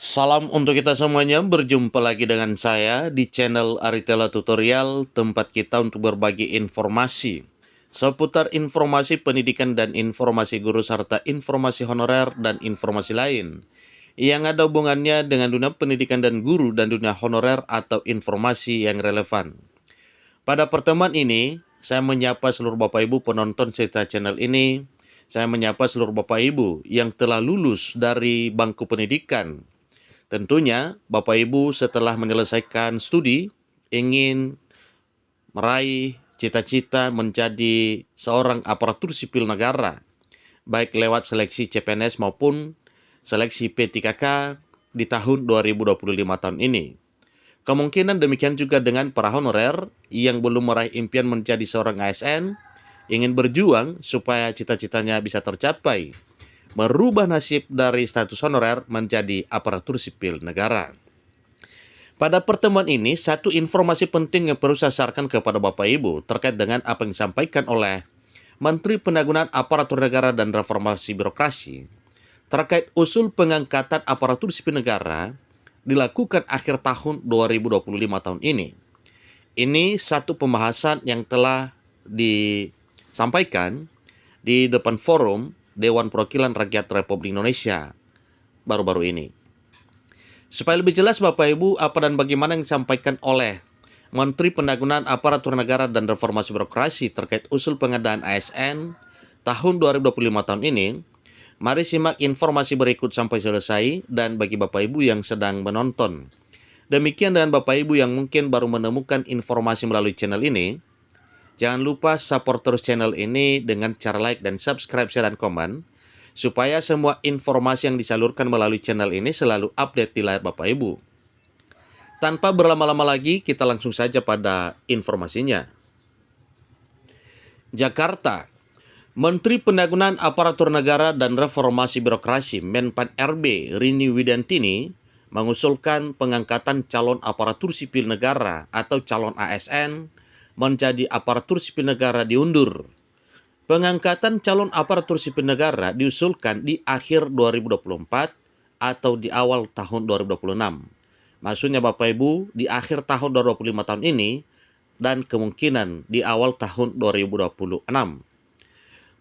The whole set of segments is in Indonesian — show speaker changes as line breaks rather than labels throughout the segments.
Salam untuk kita semuanya, berjumpa lagi dengan saya di channel Aritella Tutorial, tempat kita untuk berbagi informasi seputar informasi pendidikan dan informasi guru serta informasi honorer dan informasi lain yang ada hubungannya dengan dunia pendidikan dan guru dan dunia honorer atau informasi yang relevan. Pada pertemuan ini, saya menyapa seluruh Bapak Ibu penonton serta channel ini. Saya menyapa seluruh Bapak Ibu yang telah lulus dari bangku pendidikan. Tentunya, Bapak Ibu setelah menyelesaikan studi ingin meraih cita-cita menjadi seorang aparatur sipil negara, baik lewat seleksi CPNS maupun seleksi P3K di tahun 2025 tahun ini. Kemungkinan demikian juga dengan para honorer yang belum meraih impian menjadi seorang ASN, ingin berjuang supaya cita-citanya bisa tercapai, merubah nasib dari status honorer menjadi aparatur sipil negara. Pada pertemuan ini, satu informasi penting yang perlu saya sarankan kepada Bapak Ibu terkait dengan apa yang disampaikan oleh Menteri Pendayagunaan Aparatur Negara dan Reformasi Birokrasi terkait usul pengangkatan aparatur sipil negara dilakukan akhir tahun 2025 tahun ini. Ini satu pembahasan yang telah disampaikan di depan forum Dewan Perwakilan Rakyat Republik Indonesia baru-baru ini. Supaya lebih jelas Bapak Ibu apa dan bagaimana yang disampaikan oleh Menteri Pendayagunaan Aparatur Negara dan Reformasi Birokrasi terkait usul pengadaan ASN tahun 2025 tahun ini, mari simak informasi berikut sampai selesai dan bagi Bapak Ibu yang sedang menonton. Demikian dengan Bapak Ibu yang mungkin baru menemukan informasi melalui channel ini, jangan lupa support terus channel ini dengan cara like dan subscribe, share, dan komen, supaya semua informasi yang disalurkan melalui channel ini selalu update di layar Bapak Ibu. Tanpa berlama-lama lagi, kita langsung saja pada informasinya. Jakarta, Menteri Pendayagunaan Aparatur Negara dan Reformasi Birokrasi Menpan RB Rini Widantini mengusulkan pengangkatan calon aparatur sipil negara atau calon ASN menjadi aparatur sipil negara diundur. Pengangkatan calon aparatur sipil negara diusulkan di akhir 2024 atau di awal tahun 2026. Maksudnya Bapak Ibu, di akhir tahun 2025 tahun ini dan kemungkinan di awal tahun 2026.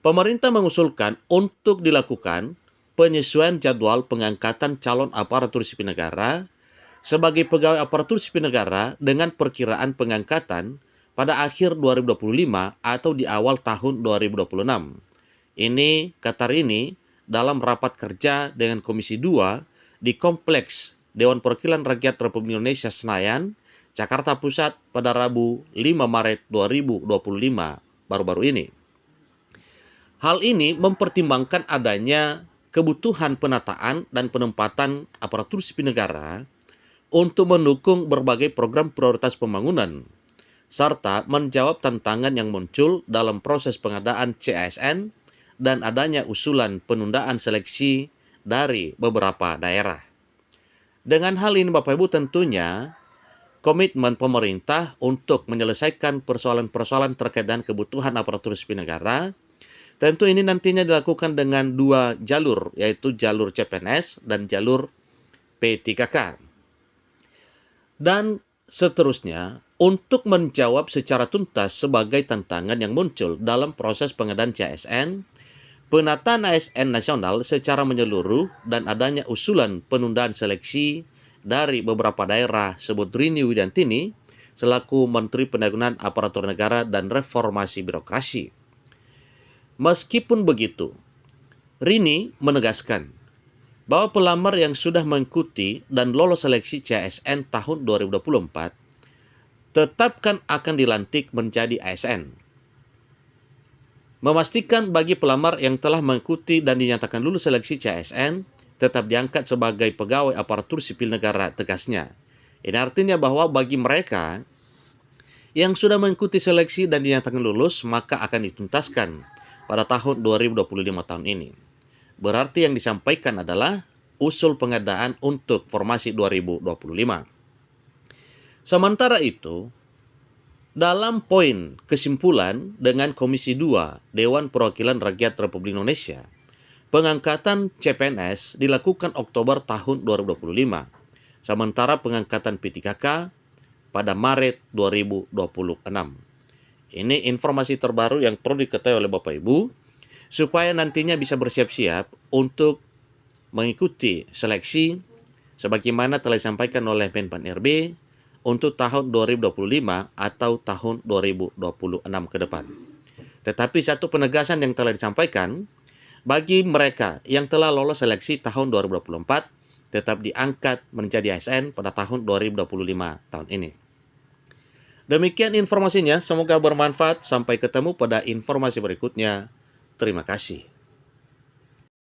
Pemerintah mengusulkan untuk dilakukan penyesuaian jadwal pengangkatan calon aparatur sipil negara sebagai pegawai aparatur sipil negara dengan perkiraan pengangkatan pada akhir 2025 atau di awal tahun 2026. Ini kata Rini dalam rapat kerja dengan Komisi 2 di Kompleks Dewan Perwakilan Rakyat Republik Indonesia Senayan, Jakarta Pusat pada Rabu 5 Maret 2025 baru-baru ini. Hal ini mempertimbangkan adanya kebutuhan penataan dan penempatan aparatur sipil negara untuk mendukung berbagai program prioritas pembangunan serta menjawab tantangan yang muncul dalam proses pengadaan CASN dan adanya usulan penundaan seleksi dari beberapa daerah. Dengan hal ini Bapak Ibu tentunya komitmen pemerintah untuk menyelesaikan persoalan-persoalan terkait dengan kebutuhan aparatur sipil negara, tentu ini nantinya dilakukan dengan dua jalur, yaitu jalur CPNS dan jalur P3K. Dan seterusnya, untuk menjawab secara tuntas sebagai tantangan yang muncul dalam proses pengadaan CASN, penataan ASN nasional secara menyeluruh dan adanya usulan penundaan seleksi dari beberapa daerah, sebut Rini Widantini selaku Menteri Pendayagunaan Aparatur Negara dan Reformasi Birokrasi. Meskipun begitu, Rini menegaskan bahwa pelamar yang sudah mengikuti dan lolos seleksi CASN tahun 2024 tetapkan akan dilantik menjadi ASN. Memastikan bagi pelamar yang telah mengikuti dan dinyatakan lulus seleksi CASN tetap diangkat sebagai pegawai aparatur sipil negara, tegasnya. Ini artinya bahwa bagi mereka yang sudah mengikuti seleksi dan dinyatakan lulus, maka akan dituntaskan pada tahun 2025 tahun ini. Berarti yang disampaikan adalah usul pengadaan untuk formasi 2025. Sementara itu, dalam poin kesimpulan dengan Komisi 2 Dewan Perwakilan Rakyat Republik Indonesia Pengangkatan CPNS dilakukan Oktober tahun 2025, sementara pengangkatan P3K pada Maret 2026. Ini informasi terbaru yang perlu diketahui oleh Bapak Ibu, supaya nantinya bisa bersiap-siap untuk mengikuti seleksi sebagaimana telah disampaikan oleh Menpan RB untuk tahun 2025 atau tahun 2026 ke depan. Tetapi satu penegasan yang telah disampaikan, bagi mereka yang telah lolos seleksi tahun 2024 tetap diangkat menjadi ASN pada tahun 2025 tahun ini. Demikian informasinya, semoga bermanfaat. Sampai ketemu pada informasi berikutnya. Terima kasih.